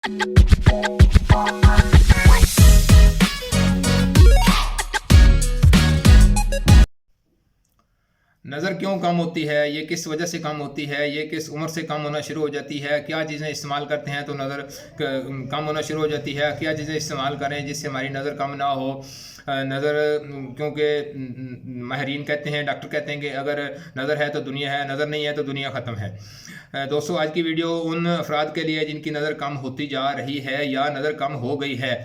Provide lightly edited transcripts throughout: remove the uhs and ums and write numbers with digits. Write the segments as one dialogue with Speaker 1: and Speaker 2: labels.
Speaker 1: नज़र क्यों कम होती है, ये किस वजह से कम होती है, ये किस उम्र से कम होना शुरू हो जाती है, क्या चीज़ें इस्तेमाल करते हैं तो नज़र कम होना शुरू हो जाती है, क्या चीज़ें इस्तेमाल करें जिससे हमारी नज़र कम ना हो। नज़र क्योंकि माहिरीन कहते हैं, डॉक्टर कहते हैं कि अगर नज़र है तो दुनिया है, नज़र नहीं है तो दुनिया ख़त्म है। दोस्तों, आज की वीडियो उन अफराद के लिए जिनकी नज़र कम होती जा रही है या नज़र कम हो गई है,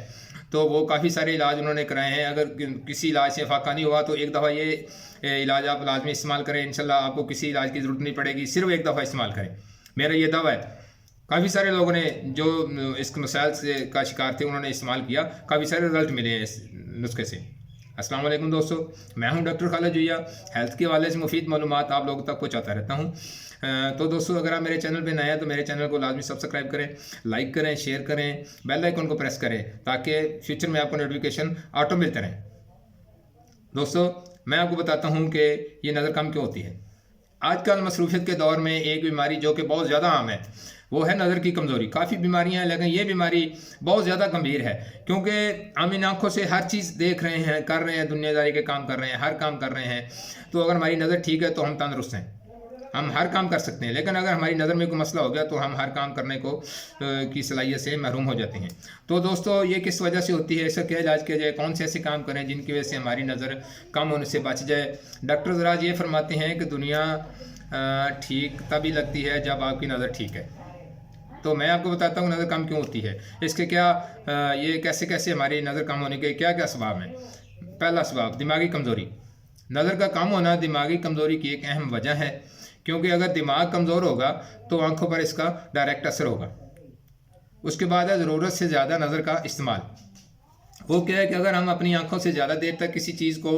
Speaker 1: तो वो काफ़ी सारे इलाज उन्होंने कराए हैं। अगर किसी इलाज से फाका नहीं हुआ तो एक दफ़ा ये इलाज आप लाजमी इस्तेमाल करें। इंशाल्लाह आपको किसी इलाज की ज़रूरत नहीं पड़ेगी, सिर्फ एक दफ़ा इस्तेमाल करें, मेरा ये दावा है। काफ़ी सारे लोगों ने जो इस मसाइल से का शिकार थे उन्होंने इस्तेमाल किया, काफ़ी सारे रिजल्ट मिले हैं इस नुस्खे से। अस्सलाम वालेकुम दोस्तों, मैं हूं डॉक्टर खालिद जोया। हेल्थ के हवाले से मुफीद मालूमात आप लोगों तक पहुंचाता रहता हूं। तो दोस्तों, अगर आप मेरे चैनल पे नए हैं तो मेरे चैनल को लाजमी सब्सक्राइब करें, लाइक करें, शेयर करें, बेल आइकन को प्रेस करें ताकि फ्यूचर में आपको नोटिफिकेशन ऑटो मिलते रहें। दोस्तों, मैं आपको बताता हूँ कि ये नज़र कम क्यों होती है। आजकल मसरूफियत के दौर में एक बीमारी जो कि बहुत ज़्यादा आम है वो है नज़र की कमज़ोरी। काफ़ी बीमारियां हैं लेकिन ये बीमारी बहुत ज़्यादा गंभीर है, क्योंकि हम इन आँखों से हर चीज़ देख रहे हैं, कर रहे हैं, दुनियादारी के काम कर रहे हैं, हर काम कर रहे हैं। तो अगर हमारी नज़र ठीक है तो हम तंदुरुस्त हैं, हम हर काम कर सकते हैं। लेकिन अगर हमारी नज़र में कोई मसला हो गया तो हम हर काम करने को की सलाहियत से महरूम हो जाते हैं। तो दोस्तों, ये किस वजह से होती है, इसका क्या इलाज किया जाए, कौन से ऐसे काम करें जिनकी वजह से हमारी नज़र कम होने से बच जाए। डॉक्टर ज़राज ये फरमाते हैं कि दुनिया ठीक तभी लगती है जब आपकी नज़र ठीक है। तो मैं आपको बताता हूँ नज़र कम क्यों होती है, इसके क्या ये कैसे कैसे हमारी नज़र कम होने के क्या क्या सबब हैं। पहला सबब, दिमागी कमज़ोरी। नज़र का कम होना दिमागी कमज़ोरी की एक अहम वजह है, क्योंकि अगर दिमाग कमज़ोर होगा तो आंखों पर इसका डायरेक्ट असर होगा। उसके बाद है ज़रूरत से ज़्यादा नज़र का इस्तेमाल। वो क्या है कि अगर हम अपनी आंखों से ज़्यादा देर तक किसी चीज़ को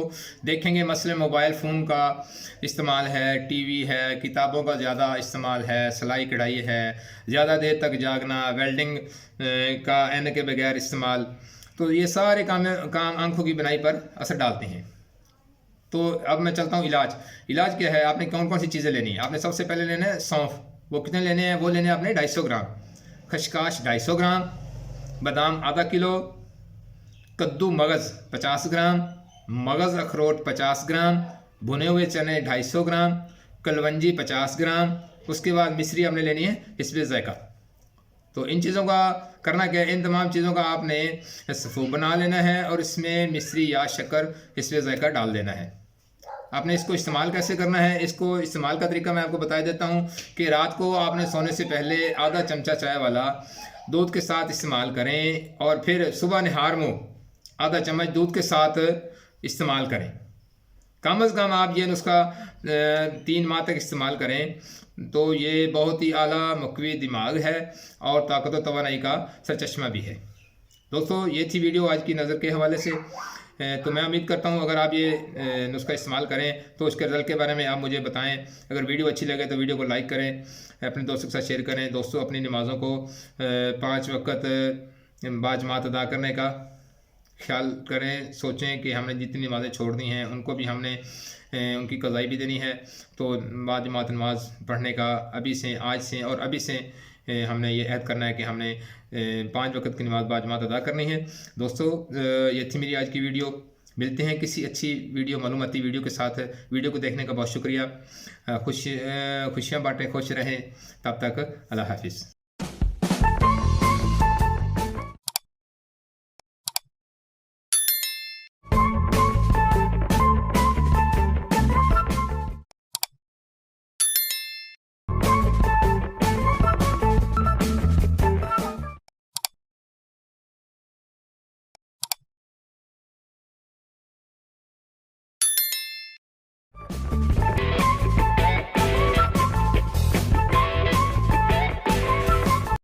Speaker 1: देखेंगे, मसलन मोबाइल फ़ोन का इस्तेमाल है, टीवी है, किताबों का ज़्यादा इस्तेमाल है, सिलाई कढ़ाई है, ज़्यादा देर तक जागना, वेल्डिंग का एन के बगैर इस्तेमाल, तो ये सारे काम आंखों की बनाई पर असर डालते हैं। तो अब मैं चलता हूँ इलाज क्या है। आपने कौन कौन सी चीज़ें लेनी है। आपने सबसे पहले लेना है सौंफ। वो कितने लेने हैं, वो लेने हैं आपने 250 ग्राम, खसकाश 250 ग्राम, बादाम आधा किलो, कद्दू मगज़ 50 ग्राम, मगज़ अखरोट 50 ग्राम, भुने हुए चने 250 ग्राम, कलवंजी 50 ग्राम। उसके बाद मिश्री आपने लेनी है हिस्बे ज़ायका। तो इन चीज़ों का करना क्या है, इन तमाम चीज़ों का आपने सफ़ूब बना लेना है और इसमें मिश्री या शक्कर हिस्बे ज़ायका डाल देना है। आपने इसको इस्तेमाल कैसे करना है, इसको इस्तेमाल का तरीका मैं आपको बता देता हूँ कि रात को आपने सोने से पहले आधा चमचा चाय वाला दूध के साथ इस्तेमाल करें और फिर सुबह निहार मुँह आधा चम्मच दूध के साथ इस्तेमाल करें। कम अज़ कम आप ये नुस्खा 3 माह तक इस्तेमाल करें तो ये बहुत ही आला मुक़वी दिमाग है और ताकत व तवानाई का सरचश्मा भी है। दोस्तों, ये थी वीडियो आज की नज़र के हवाले से। तो मैं उम्मीद करता हूँ अगर आप ये नुस्खा इस्तेमाल करें तो उसके रिजल्ट के बारे में आप मुझे बताएं। अगर वीडियो अच्छी लगे तो वीडियो को लाइक करें, अपने दोस्तों के साथ शेयर करें। दोस्तों, अपनी नमाज़ों को 5 वक़्त बाजमात अदा करने का ख्याल करें। सोचें कि हमने जितनी नमाज़ें छोड़ दी हैं उनको भी हमने उनकी क़ज़ाई भी देनी है। तो बाजमात नमाज़ पढ़ने का अभी से, आज से और अभी से हमने ये अहद करना है कि हमने 5 वक़्त की नमाज़ बाजमात अदा करनी है। दोस्तों, ये थी मेरी आज की वीडियो। मिलते हैं किसी अच्छी वीडियो, मालूमाती वीडियो के साथ। वीडियो को देखने का बहुत शुक्रिया। खुशियाँ बांटें, खुश रहें। तब तक अल्लाह हाफ़िज़।